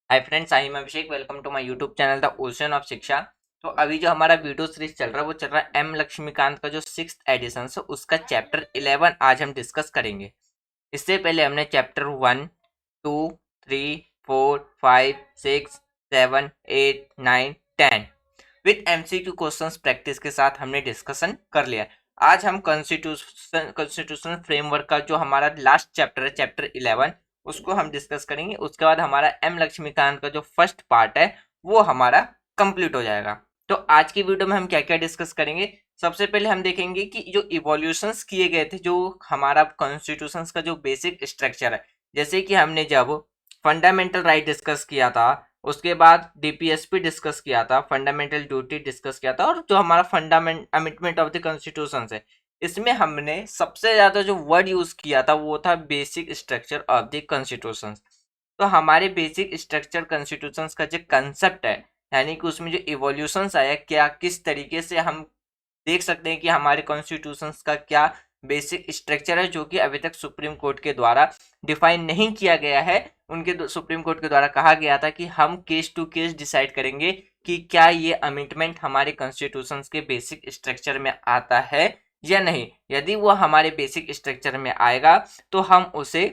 Hi friends, I am Abhishek. Welcome to my YouTube channel the ocean of Shiksha. तो अभी जो हमारा वीडियो सीरीज चल रहा है वो चल रहा है एम लक्ष्मीकांत का जो 6th एडिशन है उसका चैप्टर 11 आज हम डिस्कस करेंगे। इससे पहले हमने chapter 1, 2, 3, 4, 5, 6, 7, 8, 9, 10 with MCQ questions practice के साथ हमने डिस्कशन कर लिया। आज हम कॉन्स्टिट्यूशनल फ्रेमवर्क का जो हमारा लास्ट चैप्टर है, चैप्टर 11, उसको हम डिस्कस करेंगे। उसके बाद हमारा एम लक्ष्मीकांत का जो फर्स्ट पार्ट है वो हमारा कंप्लीट हो जाएगा। तो आज की वीडियो में हम क्या क्या डिस्कस करेंगे, सबसे पहले हम देखेंगे कि जो इवोल्यूशंस किए गए थे, जो हमारा कॉन्स्टिट्यूशंस का जो बेसिक स्ट्रक्चर है, जैसे कि हमने जब फंडामेंटल राइट डिस्कस किया था, उसके बाद डीपीएसपी डिस्कस किया था, फंडामेंटल ड्यूटी डिस्कस किया था, और जो हमारा fundament amendment of the constitution है, इसमें हमने सबसे ज्यादा जो वर्ड यूज किया था वो था basic structure of the constitution. तो हमारे बेसिक स्ट्रक्चर कॉन्स्टिट्यूशन का जो कंसेप्ट है, यानी कि उसमें जो इवोल्यूशंस आया, क्या किस तरीके से हम देख सकते हैं कि हमारे कॉन्स्टिट्यूशन का क्या बेसिक स्ट्रक्चर है, जो कि अभी तक सुप्रीम कोर्ट के द्वारा डिफाइन नहीं किया गया है। उनके सुप्रीम कोर्ट के द्वारा कहा गया था कि हम केस टू केस डिसाइड करेंगे कि क्या ये अमेंडमेंट हमारे कॉन्स्टिट्यूशन के बेसिक स्ट्रक्चर में आता है या नहीं। यदि वो हमारे बेसिक स्ट्रक्चर में आएगा तो हम उसे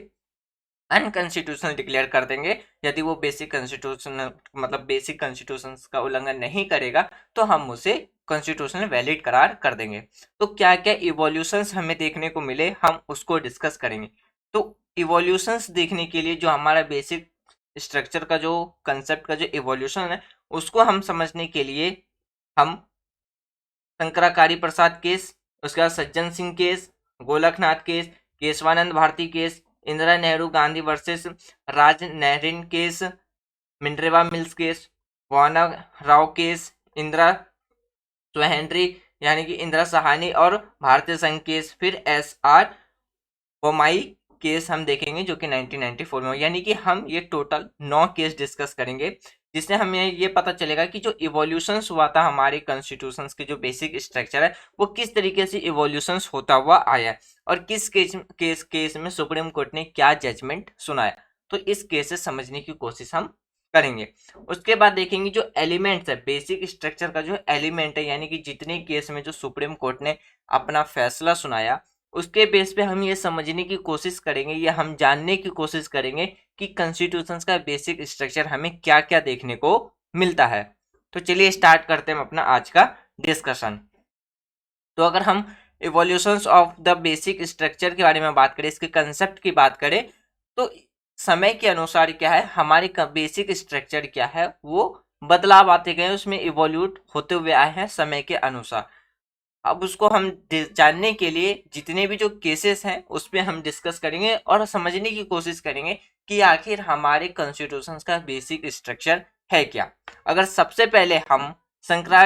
अनकॉन्स्टिट्यूशनल डिक्लेयर कर देंगे। यदि वो बेसिक कॉन्स्टिट्यूशनल मतलब बेसिक कॉन्स्टिट्यूशन का उल्लंघन नहीं करेगा तो हम उसे कॉन्स्टिट्यूशनल वैलिड करार कर देंगे। तो क्या क्या इवोल्यूशंस हमें देखने को मिले, हम उसको डिस्कस करेंगे। तो इवोल्यूशंस देखने के लिए जो हमारा बेसिक स्ट्रक्चर का जो कंसेप्ट का जो इवोल्यूशन है, उसको हम समझने के लिए हम शंकराचार्य प्रसाद केस, उसके बाद Sajjan Singh case, Golaknath case, Kesavananda Bharati case, Indira Nehru Gandhi versus Raj Narain case, Minerva mills case, Waman Rao case, Indira स्वहेनरी यानी कि इंदिरा सहानी और भारतीय संघ केस, फिर एस आर बोमाई केस हम देखेंगे जो कि 1994 में, यानी कि हम ये टोटल 9 केस डिस्कस करेंगे, जिससे हमें ये पता चलेगा कि जो इवोल्यूशंस हुआ था हमारे कॉन्स्टिट्यूशंस के जो बेसिक स्ट्रक्चर है वो किस तरीके से इवोल्यूशंस होता हुआ आया है, और किस केस में सुप्रीम कोर्ट ने क्या जजमेंट सुनाया। तो इस केस से समझने की कोशिश हम करेंगे। उसके बाद देखेंगे जो एलिमेंट्स है, बेसिक स्ट्रक्चर का जो एलिमेंट है, यानी कि जितने केस में जो सुप्रीम कोर्ट ने अपना फैसला सुनाया, उसके बेस पे हम ये समझने की कोशिश करेंगे या हम जानने की कोशिश करेंगे कि कॉन्स्टिट्यूशन का बेसिक स्ट्रक्चर हमें क्या क्या देखने को मिलता है। तो चलिए स्टार्ट करते हैं अपना आज का डिस्कशन। तो अगर हम evolutions of the basic structure के बारे में बात करें, इसके कंसेप्ट की बात करें, तो समय के अनुसार क्या है, हमारे बेसिक स्ट्रक्चर क्या है वो बदलाव आते गए, उसमें इवोल्यूट होते हुए आए हैं समय के अनुसार। अब उसको हम जानने के लिए जितने भी जो केसेस हैं उस पर हम डिस्कस करेंगे और समझने की कोशिश करेंगे कि आखिर हमारे कॉन्स्टिट्यूशन का बेसिक स्ट्रक्चर है क्या। अगर सबसे पहले हम शंकरा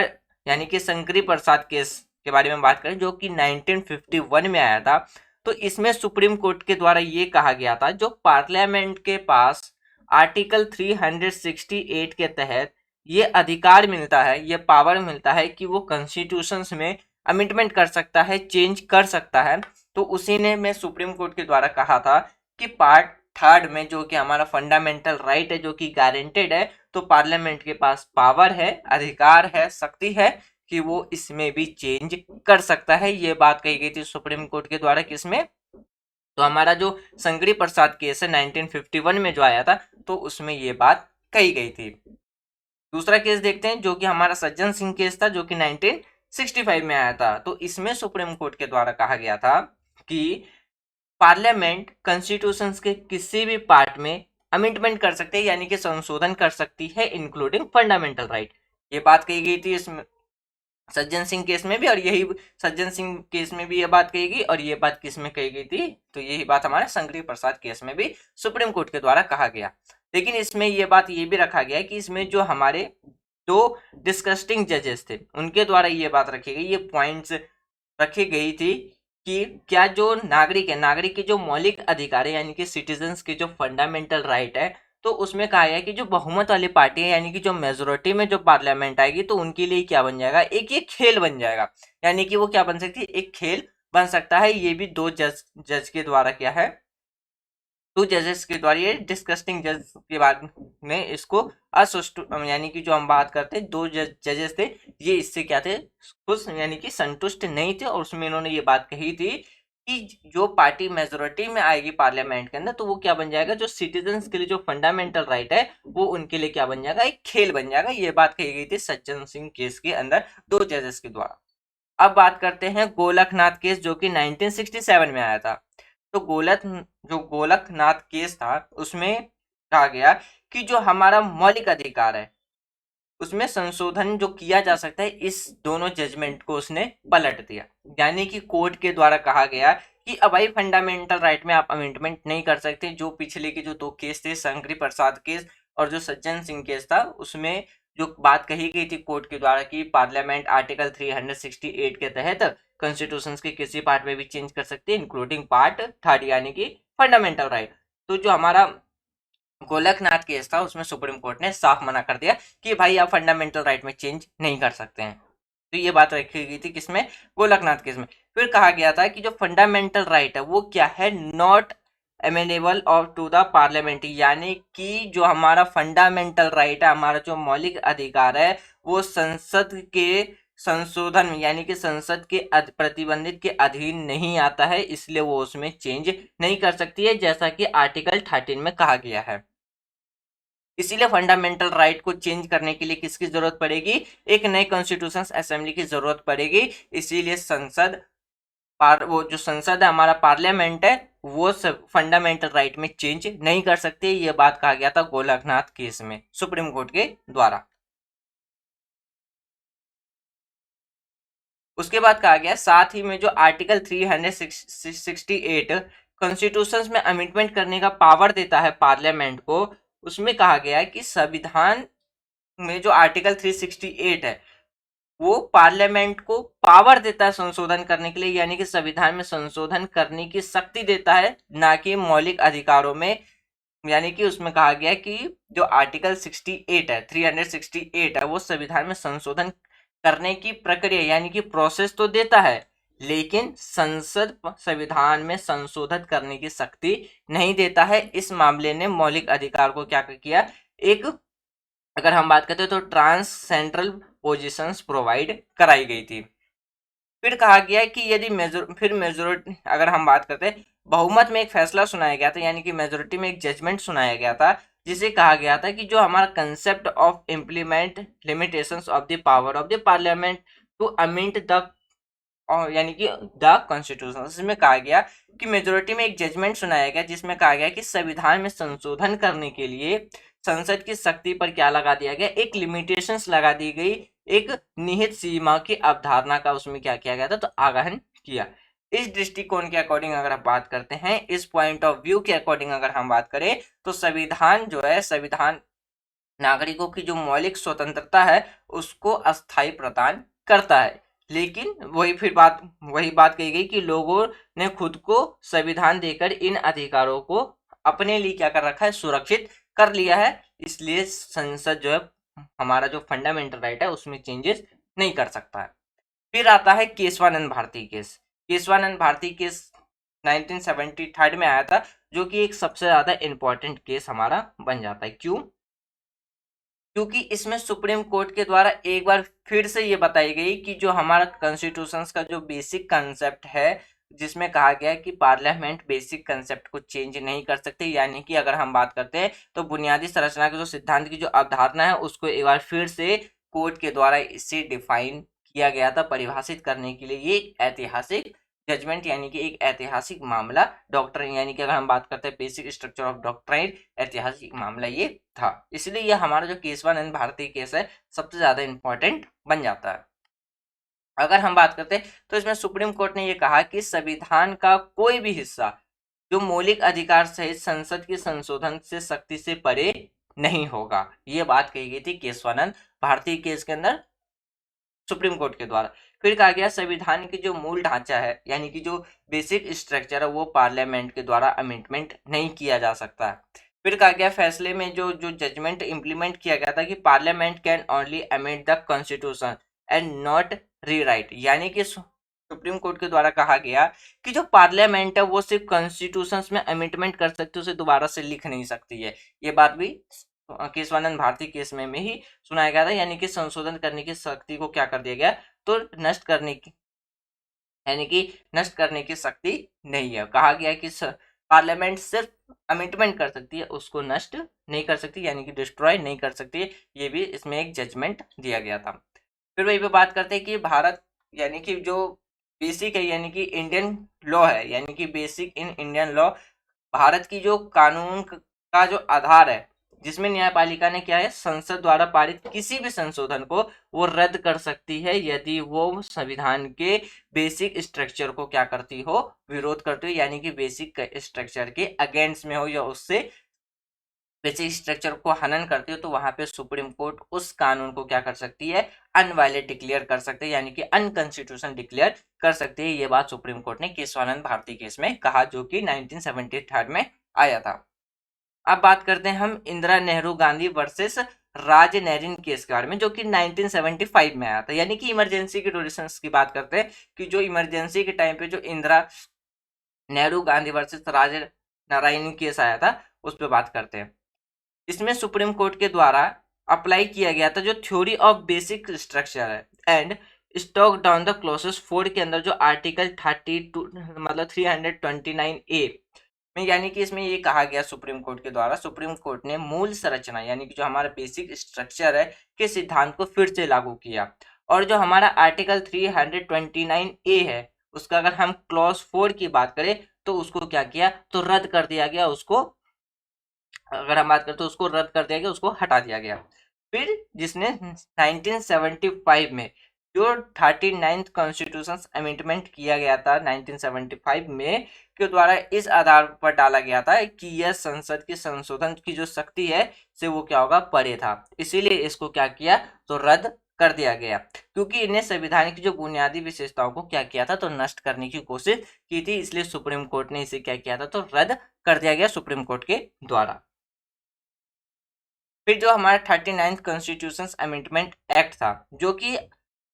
यानी कि शंकरी प्रसाद केस के बारे में बात करें, जो कि 1951 में आया था, तो इसमें सुप्रीम कोर्ट के द्वारा ये कहा गया था, जो पार्लियामेंट के पास आर्टिकल 368 के तहत ये अधिकार मिलता है, ये पावर मिलता है कि वो कॉन्स्टिट्यूशन में अमेंडमेंट कर सकता है, चेंज कर सकता है। तो उसी ने में सुप्रीम कोर्ट के द्वारा कहा था कि पार्ट थर्ड में जो कि हमारा फंडामेंटल राइट है, जो कि गारंटेड है, तो पार्लियामेंट के पास पावर है, अधिकार है, शक्ति है कि वो इसमें भी चेंज कर सकता है। ये बात कही गई थी सुप्रीम कोर्ट के द्वारा किसमें, तो हमारा जो संगरी प्रसाद केस है 1951 में जो आया था, तो उसमें ये बात कही गई थी। दूसरा केस देखते हैं जो कि हमारा सज्जन सिंह केस था, जो कि 1965 में आया था। तो इसमें सुप्रीम कोर्ट के द्वारा कहा गया था कि पार्लियामेंट कॉन्स्टिट्यूशन के किसी भी पार्ट में अमेंडमेंट कर सकते हैं, यानी कि संशोधन कर सकती है, इंक्लूडिंग फंडामेंटल राइट। ये बात कही गई थी इसमें सज्जन सिंह केस में भी, और यही सज्जन सिंह केस में भी ये बात कही गई, और ये बात किस में कही गई थी, तो यही बात हमारे शंकरी प्रसाद केस में भी सुप्रीम कोर्ट के द्वारा कहा गया। लेकिन इसमें ये बात ये भी रखा गया कि इसमें जो हमारे दो डिस्कस्टिंग जजेस थे उनके द्वारा ये बात रखी गई, ये पॉइंट्स रखी गई थी कि क्या जो नागरिक है, नागरिक के जो मौलिक अधिकार है, यानी कि सिटीजन्स के जो फंडामेंटल राइट है, तो उसमें कहा गया कि जो बहुमत वाली पार्टी है, यानी कि जो मेजोरिटी में जो पार्लियामेंट आएगी, तो उनके लिए क्या बन जाएगा, एक ये खेल बन जाएगा। यानी कि वो क्या बन सकती है, एक खेल बन सकता है। ये भी दो जज के द्वारा क्या है, टू जजेस के द्वारा, ये डिस्कस्टिंग जज के बाद में इसको असुष्ट, यानी कि जो हम बात करते हैं दो जजेस थे, ये इससे क्या थे, खुश यानी कि संतुष्ट नहीं थे, और उसमें इन्होंने ये बात कही थी कि जो पार्टी मेजोरिटी में आएगी पार्लियामेंट के अंदर, तो वो क्या बन जाएगा, जो सिटीजन्स के लिए जो फंडामेंटल राइट है वो उनके लिए क्या बन जाएगा, एक खेल बन जाएगा। ये बात कही गई थी सज्जन सिंह केस के अंदर दो जजेस के द्वारा। अब बात करते हैं गोलकनाथ केस, जो कि 1967 में आया था। तो गोलकनाथ केस था, उसमें कहा गया कि जो हमारा मौलिक अधिकार है उसमें संशोधन जो किया जा सकता है, इस दोनों जजमेंट को उसने पलट दिया। यानी कि कोर्ट के द्वारा कहा गया कि अब भाई फंडामेंटल राइट में आप अमेंडमेंट नहीं कर सकते। जो पिछले के जो दो केस थे, शंकरी प्रसाद केस और जो सज्जन सिंह केस था, उसमें जो बात कही गई थी कोर्ट के द्वारा कि पार्लियामेंट आर्टिकल 368 के तहत कॉन्स्टिट्यूशन के किसी पार्ट में भी चेंज कर सकते हैं, इंक्लूडिंग पार्ट थर्ड यानी कि फंडामेंटल राइट। तो जो हमारा गोलकनाथ केस था, उसमें सुप्रीम कोर्ट ने साफ मना कर दिया कि भाई आप फंडामेंटल राइट में चेंज नहीं कर सकते हैं। तो ये बात रखी गई थी किसमें, गोलकनाथ केस में। फिर कहा गया था कि जो फंडामेंटल राइट है वो क्या है, not amenable of to the parliament, यानी कि जो हमारा फंडामेंटल राइट है, हमारा जो मौलिक अधिकार है, वो संसद के संशोधन यानी कि संसद के प्रतिबंधित के अधीन नहीं आता है, इसलिए वो उसमें चेंज नहीं कर सकती है, जैसा कि आर्टिकल 13 में कहा गया है। इसीलिए फंडामेंटल राइट को चेंज करने के लिए किसकी जरूरत पड़ेगी, एक नई कॉन्स्टिट्यूशन असेंबली की जरूरत पड़ेगी। इसीलिए वो जो संसद है, हमारा पार्लियामेंट है, वो फंडामेंटल राइट में चेंज नहीं कर सकते। ये बात कहा गया था गोलकनाथ केस में सुप्रीम कोर्ट के द्वारा। उसके बाद कहा गया साथ ही में जो आर्टिकल 368 कॉन्स्टिट्यूशन में अमेंडमेंट करने का पावर देता है पार्लियामेंट को, उसमें कहा गया है कि संविधान में जो आर्टिकल 368 है वो पार्लियामेंट को पावर देता है संशोधन करने के लिए, यानी कि संविधान में संशोधन करने की शक्ति देता है, ना कि मौलिक अधिकारों में। यानी कि उसमें कहा गया कि जो आर्टिकल 68 है, 368 है, वो संविधान में संशोधन करने की प्रक्रिया यानी कि प्रोसेस तो देता है, लेकिन संसद संविधान में संशोधित करने की शक्ति नहीं देता है। इस मामले ने मौलिक अधिकार को क्या किया, एक अगर हम बात करते हैं तो ट्रांस सेंट्रल पोजीशंस प्रोवाइड कराई गई थी। फिर कहा गया कि यदि मेजोरिटी अगर हम बात करते हैं, बहुमत में एक फैसला सुनाया गया था, यानी कि मेजोरिटी में एक जजमेंट सुनाया गया था, जिसे कहा गया था कि जो हमारा concept of implement limitations of the power of the parliament to amend the यानी कि द कॉन्स्टिट्यूशन, इसमें कहा गया कि मेजोरिटी में एक जजमेंट सुनाया गया जिसमें कहा गया कि संविधान में संशोधन करने के लिए संसद की शक्ति पर क्या लगा दिया गया, एक लिमिटेशंस लगा दी गई, एक निहित सीमा की अवधारणा का उसमें क्या किया गया था, तो आगाहन किया। इस दृष्टिकोण के अकॉर्डिंग अगर हम बात करते हैं, इस पॉइंट ऑफ व्यू के अकॉर्डिंग अगर हम बात करें, तो संविधान जो है, संविधान नागरिकों की जो मौलिक स्वतंत्रता है उसको अस्थायी प्रदान करता है। लेकिन वही बात कही गई कि लोगों ने खुद को संविधान देकर इन अधिकारों को अपने लिए क्या कर रखा है, सुरक्षित कर लिया है। इसलिए संसद जो है, हमारा जो फंडामेंटल राइट है उसमें चेंजेस नहीं कर सकता है। फिर आता है केशवानंद भारती केस। केशवानंद भारती केस 1973 में आया था, जो कि एक सबसे ज्यादा इंपॉर्टेंट केस हमारा बन जाता है। क्यों? क्योंकि इसमें सुप्रीम कोर्ट के द्वारा एक बार फिर से ये बताई गई कि जो हमारा कॉन्स्टिट्यूशन का जो बेसिक कंसेप्ट है, जिसमें कहा गया है कि पार्लियामेंट बेसिक कंसेप्ट को चेंज नहीं कर सकते, यानी कि अगर हम बात करते हैं तो बुनियादी संरचना के जो सिद्धांत की जो अवधारणा है उसको एक बार फिर से कोर्ट के द्वारा इसे डिफाइन किया गया था, परिभाषित करने के लिए। ये ऐतिहासिक जजमेंट यानी कि एक ऐतिहासिक मामला, डॉक्टर यानी कि अगर हम बात करते हैं बेसिक स्ट्रक्चर ऑफ डॉक्ट्राइन, ऐतिहासिक मामला ये था। इसलिए ये हमारा जो केशवानंद भारती केस है सबसे ज्यादा इंपॉर्टेंट बन जाता है। अगर हम बात करते हैं तो इसमें सुप्रीम कोर्ट ने यह कहा कि संविधान का कोई भी हिस्सा जो मौलिक अधिकार सहित संसद के संशोधन से सख्ती से परे नहीं होगा। ये बात कही गई थी केशवानंद भारती केस के अंदर सुप्रीम कोर्ट के द्वारा। फिर कहा गया संविधान की जो मूल ढांचा है यानी कि जो बेसिक स्ट्रक्चर है वो पार्लियामेंट के द्वारा अमेंडमेंट नहीं किया जा सकता है। फिर कहा गया फैसले में जो जो जजमेंट इंप्लीमेंट किया गया था कि parliament can only amend the constitution and not rewrite, यानी कि सुप्रीम कोर्ट के द्वारा कहा गया कि जो पार्लियामेंट है वो सिर्फ कॉन्स्टिट्यूशन में अमेंडमेंट कर सकती है, उसे दोबारा से लिख नहीं सकती है। ये बात भी केशवानंद भारती केस में ही सुनाया गया था, यानी कि संशोधन करने की शक्ति को क्या कर दिया गया, तो नष्ट करने की, यानी कि नष्ट करने की शक्ति नहीं है। कहा गया कि पार्लियामेंट सिर्फ अमेंडमेंट कर सकती है, उसको नष्ट नहीं कर सकती, यानी कि डिस्ट्रॉय नहीं कर सकती। ये भी इसमें एक जजमेंट दिया गया था। फिर वही पे बात करते हैं कि भारत, यानी कि जो बेसिक है, यानी कि इंडियन लॉ है, यानी कि basic in Indian law, Bharat की जो कानून का जो आधार है, जिसमें न्यायपालिका ने क्या है, संसद द्वारा पारित किसी भी संशोधन को वो रद्द कर सकती है यदि वो संविधान के बेसिक स्ट्रक्चर को क्या करती हो, विरोध करती हो, यानी कि बेसिक स्ट्रक्चर के अगेंस्ट में हो या उससे बेसिक स्ट्रक्चर को हनन करती हो, तो वहां पे सुप्रीम कोर्ट उस कानून को क्या कर सकती है, अनवैलिड डिक्लेयर कर सकते हैं, यानी कि अनकॉन्स्टिट्यूशनल डिक्लेयर कर सकती है। ये बात सुप्रीम कोर्ट ने केशवानंद भारती केस में कहा, जो कि 1973 में आया था। अब बात करते हैं हम इंदिरा नेहरू गांधी वर्सेस राज नैरिन केस के बारे में, जो कि 1975 में आया था। यानी कि इमरजेंसी के ड्यूरेशंस की बात करते हैं कि जो इमरजेंसी के टाइम पे जो इंदिरा नेहरू गांधी वर्सेस राज नारायण केस आया था, उस पर बात करते हैं। इसमें सुप्रीम कोर्ट के द्वारा अप्लाई किया गया था जो थ्योरी ऑफ बेसिक स्ट्रक्चर है and stock down the clauses 4 के अंदर जो आर्टिकल 32 मतलब 329A में, यानी कि इसमें ये कहा गया सुप्रीम कोर्ट के द्वारा, सुप्रीम कोर्ट ने मूल संरचना यानी कि जो हमारा बेसिक स्ट्रक्चर है के सिद्धांत को फिर से लागू किया, और जो हमारा आर्टिकल 329A है उसका अगर हम क्लॉज 4 की बात करें तो उसको क्या किया, तो रद्द कर दिया गया, उसको अगर हम बात करें तो उसको रद्द कर दिया गया, उसको हटा दिया गया। फिर जिसने 1975 में जो 39th कॉन्स्टिट्यूशन अमेंडमेंट किया गया था 1975 में के द्वारा इस आधार पर डाला गया था कि यह संसद की संशोधन की जो शक्ति है से वो क्या होगा, परे था, इसीलिए इसको क्या किया, तो रद्द कर दिया गया, क्योंकि इन्हें संविधान की जो बुनियादी विशेषताओं को क्या किया था, तो नष्ट करने की कोशिश की थी, इसलिए सुप्रीम कोर्ट ने इसे क्या किया था, तो रद्द कर दिया गया सुप्रीम कोर्ट के द्वारा। फिर जो हमारा 39th कॉन्स्टिट्यूशन अमेंडमेंट एक्ट था, जो कि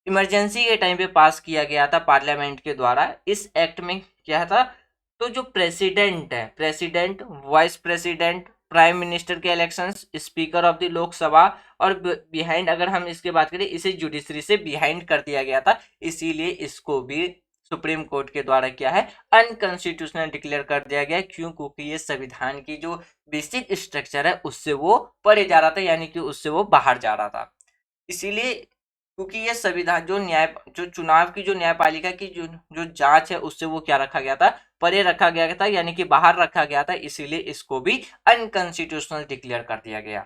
इमरजेंसी के टाइम पे पास किया गया था पार्लियामेंट के द्वारा। इस एक्ट में क्या था, तो जो प्रेसिडेंट है, president, vice president, prime minister के elections, speaker of the Lok Sabha और बिहाइंड, अगर हम इसके बात करें, इसे जुडिशरी से बिहाइंड कर दिया गया था, इसीलिए इसको भी सुप्रीम कोर्ट के द्वारा क्या है, अनकॉन्स्टिट्यूशनल डिक्लेयर कर दिया गया। क्यों, क्योंकि ये संविधान की जो बेसिक स्ट्रक्चर है उससे वो परे जा रहा था, यानी कि उससे वो बाहर जा रहा था। इसीलिए क्योंकि ये संविधान जो चुनाव की जो न्यायपालिका की जो जो जांच है उससे वो क्या रखा गया था, परे रखा गया था, यानी कि बाहर रखा गया था, इसीलिए इसको भी अनकॉन्स्टिट्यूशनल डिक्लेयर कर दिया गया।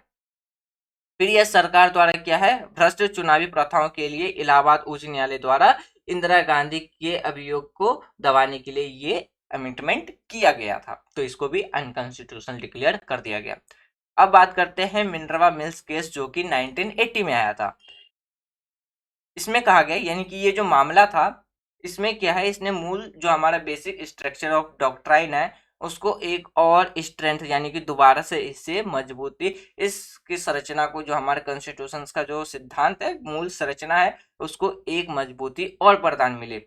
फिर यह सरकार द्वारा क्या है, भ्रष्ट चुनावी प्रथाओं के लिए इलाहाबाद उच्च न्यायालय द्वारा इंदिरा गांधी के अभियोग को दबाने के लिए ये अमेंडमेंट किया गया था, तो इसको भी अनकॉन्स्टिट्यूशनल डिक्लेयर कर दिया गया। अब बात करते हैं मिनर्वा मिल्स केस, जो कि 1980 में आया था। इसमें कहा गया, यानी कि ये जो मामला था, इसमें क्या है, इसने मूल जो हमारा बेसिक स्ट्रक्चर ऑफ डॉक्ट्राइन है उसको एक और स्ट्रेंथ, यानी कि दोबारा से इससे मजबूती, इसकी संरचना को, जो हमारे कॉन्स्टिट्यूशन का जो सिद्धांत है, मूल संरचना है, उसको एक मजबूती और प्रदान मिले।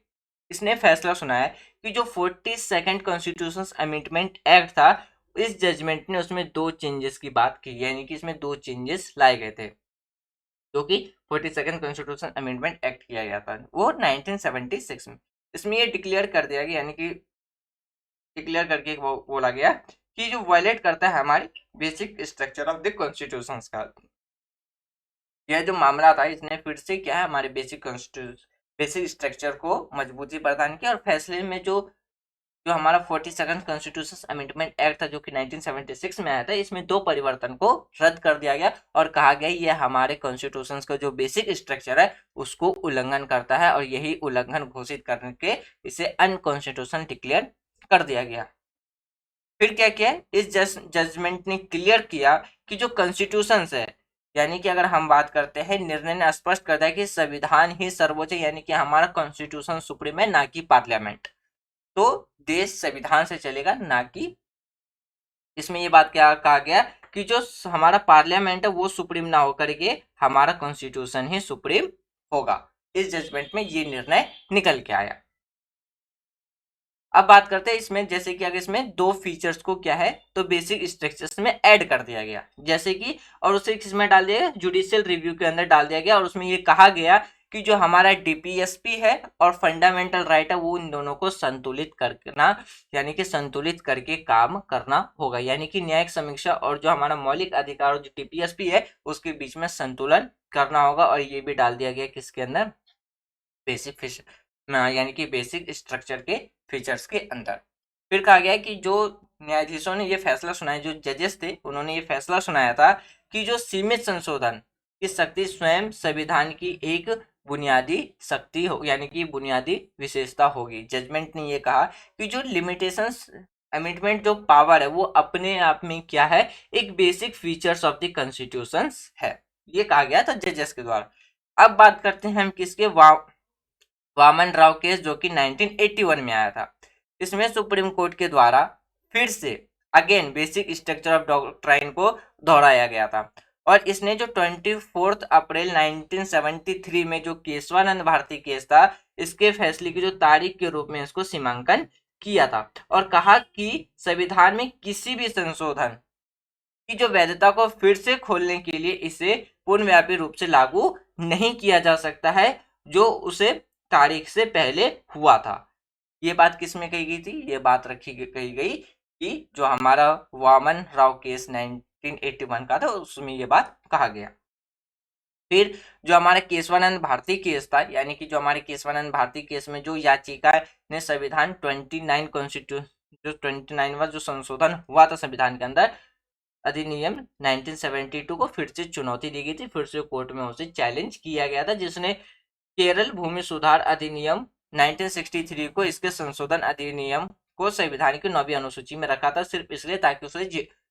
इसने फैसला सुनाया कि जो 42nd कॉन्स्टिट्यूशन अमेंडमेंट एक्ट था, इस जजमेंट ने उसमें 2 चेंजेस की बात की, यानी कि इसमें 2 चेंजेस लाए गए थे, जो कि 42nd कॉन्स्टिट्यूशन अमेंडमेंट एक्ट किया गया था वो 1976 में। इसमें ये डिक्लेयर कर दिया गया, यानी कि डिक्लेयर करके वो बोला गया कि जो वायलेट करता है हमारे basic structure of the constitution का, यह जो मामला था इसने फिर से क्या है, हमारे बेसिक स्ट्रक्चर को मजबूती प्रदान किया, और फैसले में जो जो हमारा 42nd कॉन्स्टिट्यूशन अमेंडमेंट एक्ट था, जो कि 1976 में आया था, इसमें 2 परिवर्तन को रद्द कर दिया गया और कहा गया ये हमारे कॉन्स्टिट्यूशन का जो बेसिक स्ट्रक्चर है उसको उल्लंघन करता है, और यही उल्लंघन घोषित करके इसे अनकॉन्स्टिट्यूशनल डिक्लेयर कर दिया गया। फिर क्या किया, इस जजमेंट ने क्लियर किया कि जो कॉन्स्टिट्यूशन है, यानी कि अगर हम बात करते हैं, निर्णय ने स्पष्ट कर दिया कि संविधान ही सर्वोच्च है, यानी कि हमारा कॉन्स्टिट्यूशन सुप्रीम है, ना कि पार्लियामेंट। तो देश संविधान से चलेगा, ना कि, इसमें ये बात क्या कहा गया कि जो हमारा पार्लियामेंट है वो सुप्रीम ना होकर के हमारा कॉन्स्टिट्यूशन ही सुप्रीम होगा। इस जजमेंट में ये निर्णय निकल के आया। अब बात करते हैं इसमें, जैसे कि अगर इसमें दो फीचर्स को क्या है तो बेसिक स्ट्रक्चर्स में ऐड कर दिया गया, जैसे कि और उसे किसमें डाल दिया गया, जुडिशियल रिव्यू के अंदर डाल दिया गया, और उसमें ये कहा गया कि जो हमारा डीपीएसपी है और फंडामेंटल राइट है वो इन दोनों को संतुलित करना, यानी कि संतुलित करके काम करना होगा, यानी कि न्यायिक समीक्षा और जो हमारा मौलिक अधिकार जो डीपीएसपी है उसके बीच में संतुलन करना होगा। और ये भी डाल दिया गया किसके अंदर, बेसिक यानी कि बेसिक स्ट्रक्चर के फीचर्स के अंदर। फिर कहा गया कि जो न्यायाधीशों ने ये फैसला सुनाया, जो जजेस थे उन्होंने ये फैसला सुनाया था कि जो सीमित संशोधन की शक्ति स्वयं संविधान की एक बुनियादी शक्ति हो, यानी कि बुनियादी विशेषता होगी। जजमेंट ने ये कहा कि जो लिमिटेशंस अमेंडमेंट जो पावर है वो अपने आप में क्या है, एक basic features of the constitution है, ये कहा गया था जजेस के द्वारा। अब बात करते हैं हम किसके, वामन राव केस जो कि 1981 में आया था। इसमें सुप्रीम कोर्ट के द्वारा फिर से again basic structure of doctrine को दोहराया गया था, और इसने जो 24 अप्रैल 1973 में जो केशवानंद भारती केस था, इसके फैसले की जो तारीख के रूप में इसको सीमांकन किया था, और कहा कि संविधान में किसी भी संशोधन की जो वैधता को फिर से खोलने के लिए इसे पूर्णव्यापी रूप से लागू नहीं किया जा सकता है जो उसे तारीख से पहले हुआ था। ये बात किस में कही गई थी, ये बात कही गई कि जो हमारा वामन राव केस 1981 का था उसमें ये बात कहा गया। फिर जो हमारा केशवानंद भारती केस था, यानी कि जो हमारे केशवानंद भारती केस में जो याचिका ने संविधान 29 कॉन्स्टिट्यूशन जो 29वां जो संशोधन हुआ था संविधान के अंदर अधिनियम 1972 को फिर से चुनौती दी गई थी, फिर से कोर्ट में उसे चैलेंज किया गया था, जिसने केरल भूमि सुधार अधिनियम 1963 को इसके संशोधन अधिनियम को संविधान की 9वीं अनुसूची में रखा था, सिर्फ इसलिए ताकि उसे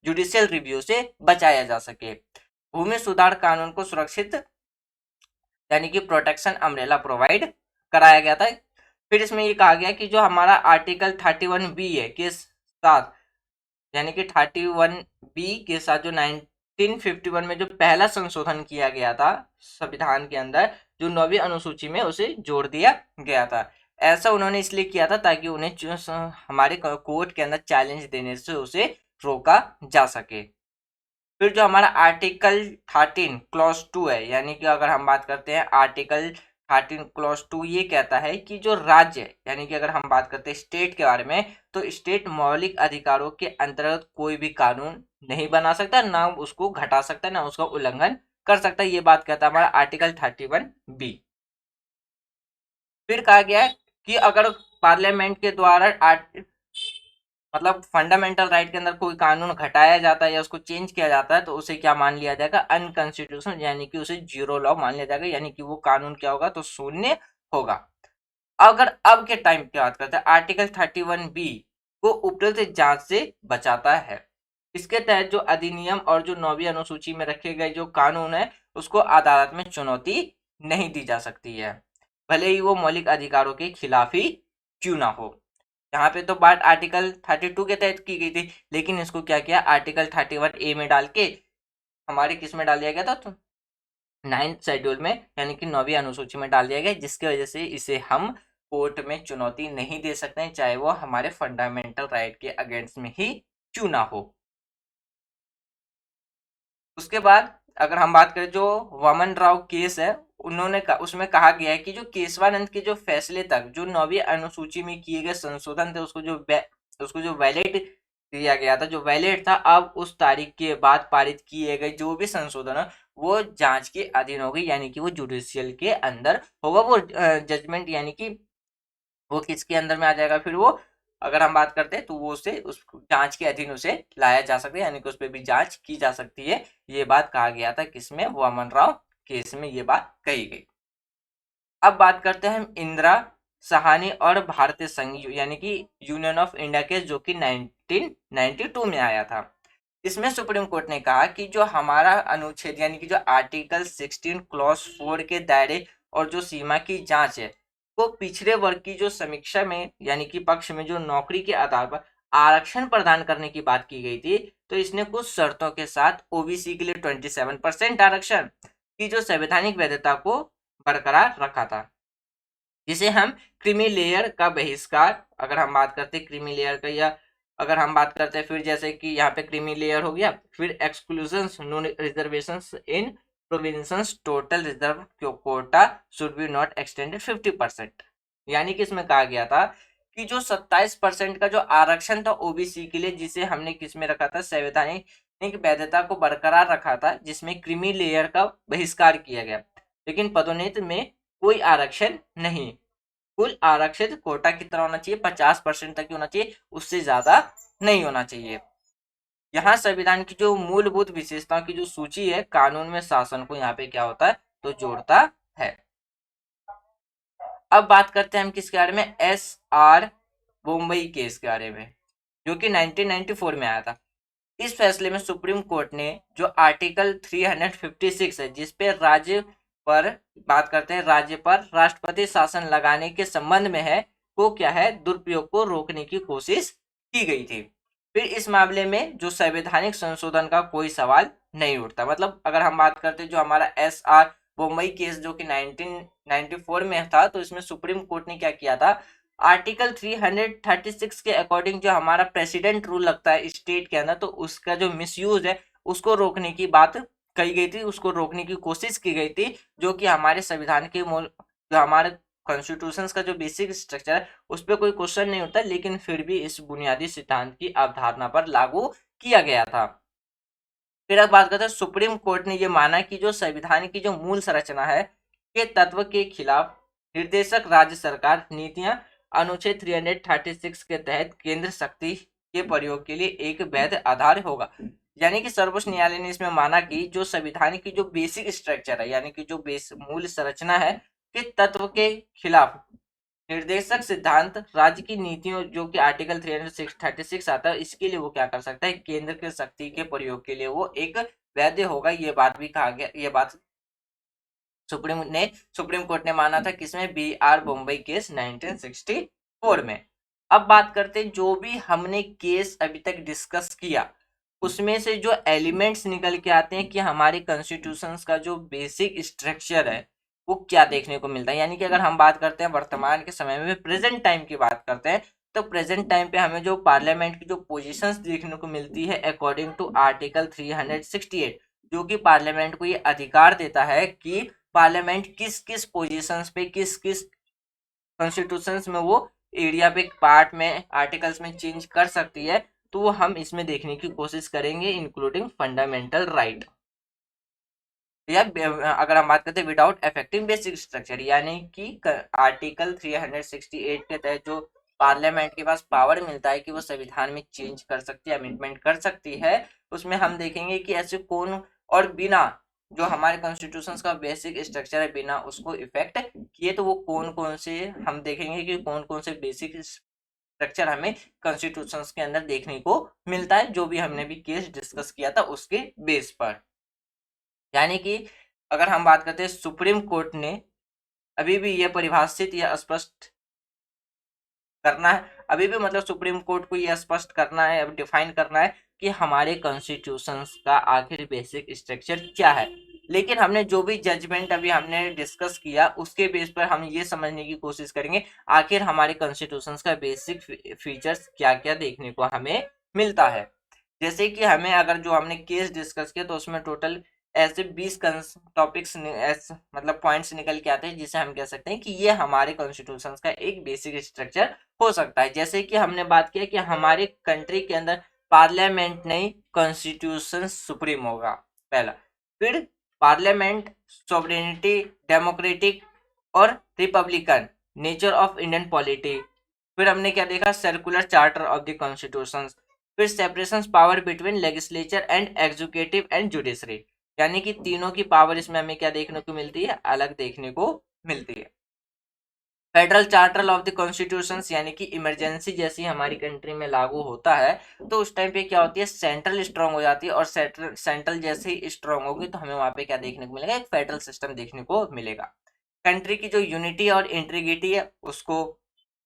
जुडिशियल रिव्यू से बचाया जा सके। भूमि सुधार कानून को सुरक्षित यानी कि प्रोटेक्शन अम्ब्रेला प्रोवाइड कराया गया था। फिर इसमें ये कहा गया कि जो हमारा आर्टिकल 31B है के साथ, यानी कि 31B के साथ जो 1951 में जो पहला संशोधन किया गया था संविधान के अंदर, जो 9वीं अनुसूची में उसे जोड़ दिया गया था। ऐसा उन्होंने इसलिए किया था ताकि उन्हें हमारे कोर्ट के अंदर चैलेंज देने से उसे रोका जा सके। फिर जो हमारा आर्टिकल 13 क्लॉज 2 है, यानी कि अगर हम बात करते हैं आर्टिकल 13 क्लॉज 2, ये कहता है कि जो राज्य यानी कि अगर हम बात करते हैं स्टेट के बारे में, तो स्टेट मौलिक अधिकारों के अंतर्गत कोई भी कानून नहीं बना सकता, ना उसको घटा सकता है, ना उसका उल्लंघन कर सकता है। ये बात कहता है हमारा आर्टिकल 31B। फिर कहा गया है कि अगर पार्लियामेंट के द्वारा मतलब फंडामेंटल राइट के अंदर कोई कानून घटाया जाता है या उसको चेंज किया जाता है तो उसे क्या मान लिया जाएगा, अनकॉन्स्टिट्यूशनल, यानी कि उसे जीरो लॉ मान लिया जाएगा, यानी कि वो कानून क्या होगा, तो शून्य होगा। अगर अब के टाइम की बात करते हैं, आर्टिकल 31B को उपयुक्त जांच से बचाता है। इसके तहत जो अधिनियम और जो 9वीं अनुसूची में रखे गए जो कानून है उसको अदालत में चुनौती नहीं दी जा सकती है, भले ही वो मौलिक अधिकारों के खिलाफ ही क्यों ना हो। यहाँ पे तो बात आर्टिकल 32 के तहत की गई थी, लेकिन इसको क्या किया, आर्टिकल 31A में डाल के हमारे किस में डाल दिया गया था, तो 9th शेड्यूल में, यानी कि 9वीं अनुसूची में डाल दिया गया, जिसकी वजह से इसे हम कोर्ट में चुनौती नहीं दे सकते हैं, चाहे वो हमारे फंडामेंटल राइट के अगेंस्ट में ही क्यों ना हो। उसके बाद अगर हम बात करें जो वामन राव केस है, उन्होंने उसमें कहा गया है कि जो केशवानंद के जो फैसले तक जो 9वीं अनुसूची में किए गए संशोधन थे उसको जो वैलिड दिया गया था, जो वैलिड था, अब उस तारीख के बाद पारित किए गए जो भी संशोधन है वो जांच के अधीन हो गई, यानी कि वो जुडिशियल के अंदर होगा, वो जजमेंट यानी कि वो किसके अंदर में आ जाएगा, फिर वो अगर हम बात करते हैं तो वो उसे उस जांच के अधीन उसे लाया जा सकता है, यानी कि उस पर भी जांच की जा सकती है। ये बात कहा गया था किसमें, वामन राव केस में ये बात कही गई। अब बात करते हैं हम इंदिरा सहानी और भारतीय संघ यानी कि यूनियन ऑफ इंडिया केस जो कि 1992 में आया था। इसमें सुप्रीम कोर्ट ने कहा कि जो हमारा अनुच्छेद यानी कि जो आर्टिकल 16 क्लॉज 4 के दायरे और जो सीमा की जांच है वो पिछड़े वर्ग की जो समीक्षा में यानी कि पक्ष में जो नौकरी के आधार पर आरक्षण प्रदान करने की बात की गई थी, तो इसने कुछ शर्तों के साथ ओबीसी के लिए 27% आरक्षण की जो संवैधानिक वैधता को बरकरार रखा था। जिसे हम क्रीमी लेयर का बहिष्कार, अगर हम बात करते हैं क्रीमी लेयर का, या अगर हम बात करते हैं फिर जैसे कि यहाँ पे क्रीमी लेयर हो गया, फिर exclusion no reservation in provinces total reserve quota should be not extended 50%। यानी कि इसमें कहा गया था कि जो 27% का जो आरक्षण था ओबीसी के लिए, जिसे हमने किस में रखा था, संवैधानिक वैधता को बरकरार रखा था, जिसमें क्रीमी लेयर का बहिष्कार किया गया, लेकिन पदोन्नति में कोई आरक्षण नहीं। कुल आरक्षित कोटा कितना होना चाहिए, 50% तक होना चाहिए, उससे ज्यादा नहीं होना चाहिए। यहाँ संविधान की जो मूलभूत विशेषताओं की जो सूची है, कानून में शासन को यहाँ पे क्या होता है, तो जोड़ता है। अब बात करते हैं हम किसके बारे में, एस आर बोम्बई केस के बारे में, जो कि 1994 में आया था। इस फैसले में सुप्रीम कोर्ट ने जो आर्टिकल 356 है, जिसपे राज्य पर बात करते हैं, राज्य पर राष्ट्रपति शासन लगाने के संबंध में है, को क्या है, दुरुपयोग को रोकने की कोशिश की गई थी। फिर इस मामले में जो संवैधानिक संशोधन का कोई सवाल नहीं उठता। मतलब अगर हम बात करते हैं जो हमारा एस आर मुंबई केस जो कि 1994 में था, तो इसमें सुप्रीम कोर्ट ने क्या किया था, आर्टिकल 336 के अकॉर्डिंग जो हमारा प्रेसिडेंट रूल लगता है स्टेट के अंदर, तो उसका जो मिसयूज है उसको रोकने की बात कही गई थी, उसको रोकने की कोशिश की गई थी, जो कि हमारे संविधान के मूल, जो हमारे कॉन्स्टिट्यूशन का जो बेसिक स्ट्रक्चर है उस पर कोई क्वेश्चन नहीं होता, लेकिन फिर भी इस बुनियादी सिद्धांत की अवधारणा पर लागू किया गया था। फिर अब बात करते हैं, सुप्रीम कोर्ट ने यह माना कि जो संविधान की जो मूल संरचना है के तत्व के खिलाफ निर्देशक राज्य सरकार नीतियां अनुच्छेद 336 के तहत केंद्र शक्ति के प्रयोग के लिए एक वैध आधार होगा। यानी कि सर्वोच्च न्यायालय ने इसमें माना कि जो संविधान की जो बेसिक स्ट्रक्चर है, यानी कि जो मूल संरचना है के तत्व के खिलाफ निर्देशक सिद्धांत राज्य की नीतियों, जो कि आर्टिकल 336 आता है, इसके लिए वो क्या कर सकता है, केंद्र के शक्ति के प्रयोग के लिए वो एक वैध होगा। ये बात भी कहा गया, ये बात सुप्रीम कोर्ट ने माना था, किसमें, बी आर बम्बई केस 1964 में। अब बात करते हैं जो भी हमने केस अभी तक डिस्कस किया, उसमें से जो एलिमेंट्स निकल के आते हैं कि हमारे कॉन्स्टिट्यूशन का जो बेसिक स्ट्रक्चर है वो क्या देखने को मिलता है। यानी कि अगर हम बात करते हैं वर्तमान के समय में, प्रेजेंट टाइम की बात करते हैं, तो प्रेजेंट टाइम पे हमें जो पार्लियामेंट की जो पोजीशंस देखने को मिलती है अकॉर्डिंग टू आर्टिकल 368, जो कि पार्लियामेंट को ये अधिकार देता है कि पार्लियामेंट किस किस पोजीशंस पे, किस किस कॉन्स्टिट्यूशंस में वो एरिया पे पार्ट में आर्टिकल्स में चेंज कर सकती है, तो वो हम इसमें देखने की कोशिश करेंगे, इंक्लूडिंग फंडामेंटल राइट। या अगर हम बात करते हैं विदाउट इफेक्टिव बेसिक स्ट्रक्चर, यानी कि आर्टिकल 368 के तहत जो पार्लियामेंट के पास पावर मिलता है कि वो संविधान में चेंज कर सकती है, अमेंडमेंट कर सकती है, उसमें हम देखेंगे कि ऐसे कौन, और बिना जो हमारे कॉन्स्टिट्यूशन का बेसिक स्ट्रक्चर है बिना उसको इफेक्ट किए, तो वो कौन कौन से, हम देखेंगे कि कौन कौन से बेसिक स्ट्रक्चर हमें कॉन्स्टिट्यूशन के अंदर देखने को मिलता है, जो भी हमने भी केस डिस्कस किया था उसके बेस पर। यानी कि अगर हम बात करते हैं, सुप्रीम कोर्ट ने अभी भी यह परिभाषित या स्पष्ट करना है, अभी भी मतलब सुप्रीम कोर्ट को यह स्पष्ट करना है, अब डिफाइन करना है कि हमारे कॉन्स्टिट्यूशन का आखिर बेसिक स्ट्रक्चर क्या है। लेकिन हमने जो भी जजमेंट अभी हमने डिस्कस किया उसके बेस पर हम ये समझने की कोशिश करेंगे आखिर हमारे कॉन्स्टिट्यूशन का बेसिक फीचर्स क्या क्या देखने को हमें मिलता है। जैसे कि हमें अगर जो हमने केस डिस्कस किया तो उसमें टोटल ऐसे 20 टॉपिक्स मतलब पॉइंट्स निकल के आते हैं, जिसे हम कह सकते हैं कि ये हमारे कॉन्स्टिट्यूशन का एक बेसिक स्ट्रक्चर हो सकता है। जैसे कि हमने बात किया कि हमारे कंट्री के अंदर पार्लियामेंट नहीं, कॉन्स्टिट्यूशन सुप्रीम होगा पहला। फिर पार्लियामेंट, सॉवरेनिटी, डेमोक्रेटिक और republican nature of Indian polity. फिर हमने क्या देखा, secular character of the constitution. फिर separation power between legislature and executive and judiciary, यानी कि तीनों की पावर इसमें हमें क्या देखने को मिलती है, अलग देखने को मिलती है। Federal charter of the constitution, यानी कि इमरजेंसी जैसी हमारी कंट्री में लागू होता है तो उस टाइम पे क्या होती है, सेंट्रल स्ट्रांग हो जाती है, और सेंट्रल जैसे ही स्ट्रांग होगी तो हमें वहां पे क्या देखने को मिलेगा, एक फेडरल सिस्टम देखने को मिलेगा। कंट्री की जो यूनिटी और इंटीग्रिटी है उसको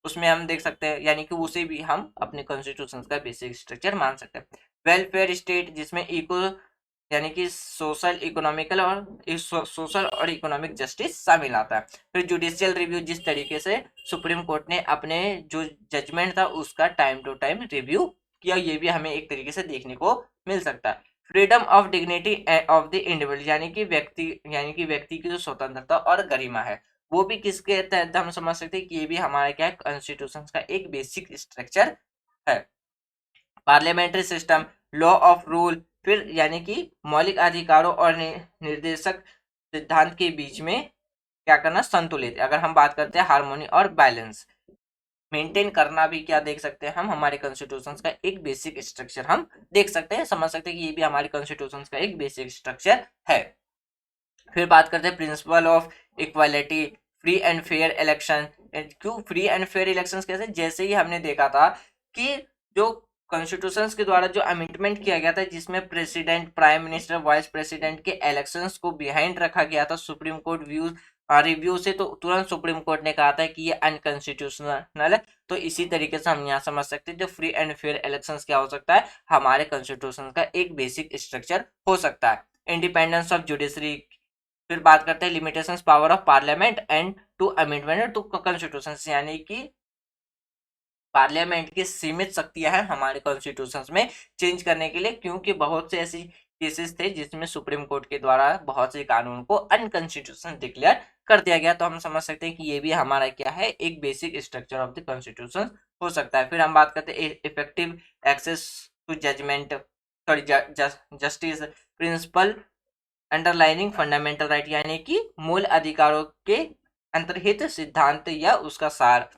उसमें हम देख सकते हैं, यानी कि उसे भी हम अपने कॉन्स्टिट्यूशन का बेसिक स्ट्रक्चर मान सकते हैं। वेलफेयर स्टेट, जिसमें इको यानी कि सोशल इकोनॉमिकल और सोशल और इकोनॉमिक जस्टिस शामिल आता है। फिर जुडिशियल रिव्यू, जिस तरीके से सुप्रीम कोर्ट ने अपने जो जजमेंट था उसका टाइम टू टाइम रिव्यू किया, ये भी हमें एक तरीके से देखने को मिल सकता है। Freedom of dignity of the individual, यानी कि व्यक्ति की जो स्वतंत्रता और गरिमा है, वो भी किसके तहत हम समझ सकते हैं कि ये भी हमारे क्या है, कॉन्स्टिट्यूशन का एक बेसिक स्ट्रक्चर है। Parliamentary system, law of rule, फिर यानी कि मौलिक अधिकारों और निर्देशक सिद्धांत के बीच में क्या करना, संतुलित, अगर हम बात करते हैं हार्मोनी और बैलेंस मेंटेन करना, भी क्या देख सकते हैं हम, हमारे कॉन्स्टिट्यूशन का एक बेसिक स्ट्रक्चर हम देख सकते हैं, समझ सकते हैं कि ये भी हमारे कॉन्स्टिट्यूशन का एक बेसिक स्ट्रक्चर है। फिर बात करते हैं principle of equality, free and fair election. क्यों फ्री एंड फेयर इलेक्शंस कैसे, जैसे ही हमने देखा था कि जो कॉन्स्टिट्यूशंस के द्वारा जो अमेंडमेंट किया गया था जिसमें president, prime minister, vice president के इलेक्शंस को बिहाइंड रखा गया था सुप्रीम कोर्ट रिव्यू से, तो तुरंत सुप्रीम कोर्ट ने कहा था कि ये अनकॉन्स्टिट्यूशनल है। तो इसी तरीके से हम यहाँ समझ सकते हैं जो फ्री एंड फेयर इलेक्शंस क्या हो सकता है, हमारे कॉन्स्टिट्यूशन का एक बेसिक स्ट्रक्चर हो सकता है। इंडिपेंडेंस ऑफ जुडिशरी, फिर बात करते हैं limitations power of parliament and to amendment to constitution, यानी कि पार्लियामेंट की सीमित शक्तियां हैं हमारे कॉन्स्टिट्यूशन में चेंज करने के लिए, क्योंकि बहुत से ऐसी केसेस थे जिसमें सुप्रीम कोर्ट के द्वारा बहुत से कानून को अनकॉन्स्टिट्यूशन डिक्लेयर कर दिया गया। तो हम समझ सकते हैं कि ये भी हमारा क्या है, एक basic structure of the constitution हो सकता है। फिर हम बात करते हैं effective access to judgement, sorry justice principle underlining fundamental right, यानी कि मूल अधिकारों के अंतर्हित सिद्धांत या उसका सार।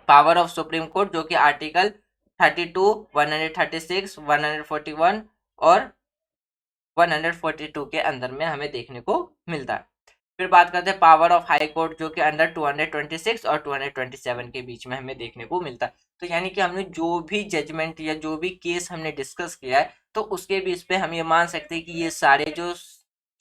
पावर ऑफ सुप्रीम कोर्ट, जो कि आर्टिकल 32, 136, 141 और 142 के अंदर में हमें देखने को मिलता है। फिर बात करते हैं पावर ऑफ हाई कोर्ट, जो कि अंडर 226 और 227 के बीच में हमें देखने को मिलता है। तो यानी कि हमने जो भी जजमेंट या जो भी केस हमने डिस्कस किया है, तो उसके बेस पे हम ये मान सकते हैं कि ये सारे जो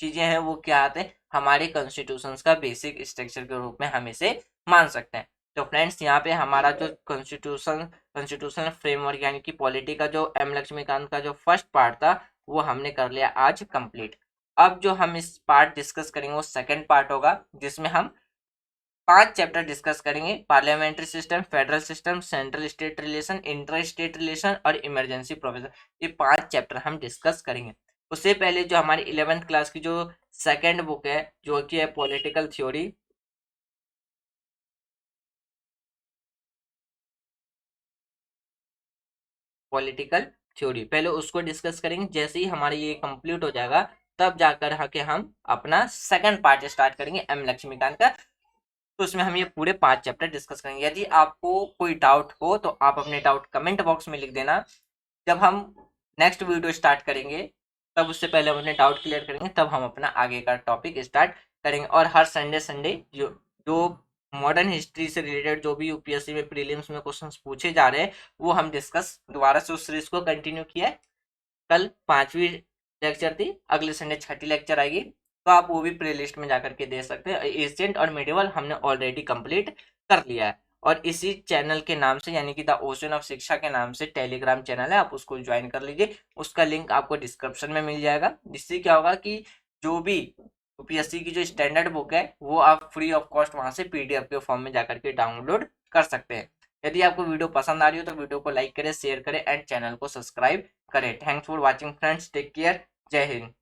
चीजें हैं वो क्या आते हैं, हमारे कॉन्स्टिट्यूशन का बेसिक स्ट्रक्चर के रूप में हम इसे मान सकते हैं। तो फ्रेंड्स, यहाँ पे हमारा जो कॉन्स्टिट्यूशनल फ्रेमवर्क यानी कि पॉलिटी का जो एम लक्ष्मीकांत का जो फर्स्ट पार्ट था वो हमने कर लिया आज कंप्लीट। अब जो हम इस पार्ट डिस्कस करेंगे वो सेकंड पार्ट होगा, जिसमें हम 5 चैप्टर डिस्कस करेंगे। Parliamentary system, federal system, central state relation, inter state relation और इमरजेंसी प्रोविजन, ये 5 चैप्टर हम डिस्कस करेंगे। उससे पहले जो हमारी 11th क्लास की जो सेकंड बुक है, जो कि है पॉलिटिकल थ्योरी, पॉलिटिकल थ्योरी, पहले उसको डिस्कस करेंगे। जैसे ही हमारा ये कंप्लीट हो जाएगा तब जाकर के हम अपना सेकंड पार्ट स्टार्ट करेंगे एम लक्ष्मीकांत का। तो उसमें हम ये पूरे 5 चैप्टर डिस्कस करेंगे। यदि आपको कोई डाउट हो तो आप अपने डाउट कमेंट बॉक्स में लिख देना। जब हम नेक्स्ट वीडियो स्टार्ट करेंगे तब उससे पहले हम अपने डाउट क्लियर करेंगे, तब हम अपना आगे का टॉपिक स्टार्ट करेंगे। और हर संडे संडे जो जो मॉडर्न हिस्ट्री से रिलेटेड जो भी यूपीएससी में प्रीलिम्स में क्वेश्चंस पूछे जा रहे हैं वो हम डिस्कस दोबारा से उस सीरीज को कंटिन्यू किया है। कल 5वीं लेक्चर थी, अगले संडे 6ठी लेक्चर आएगी, तो आप वो भी प्ले लिस्ट में जाकर के दे सकते हैं। एशियंट और मिडिवल हमने ऑलरेडी कंप्लीट कर लिया है। और इसी चैनल के नाम से यानी कि द ओशन ऑफ शिक्षा के नाम से टेलीग्राम चैनल है, आप उसको ज्वाइन कर लीजिए। उसका लिंक आपको डिस्क्रिप्शन में मिल जाएगा। जिससे क्या होगा कि जो भी यूपीएससी की जो स्टैंडर्ड बुक है वो आप फ्री ऑफ कॉस्ट वहां से पीडीएफ के फॉर्म में जाकर के डाउनलोड कर सकते हैं। यदि आपको वीडियो पसंद आ रही हो तो वीडियो को लाइक करें, शेयर करें एंड चैनल को सब्सक्राइब करें। Thanks for watching friends, take care, जय हिंद।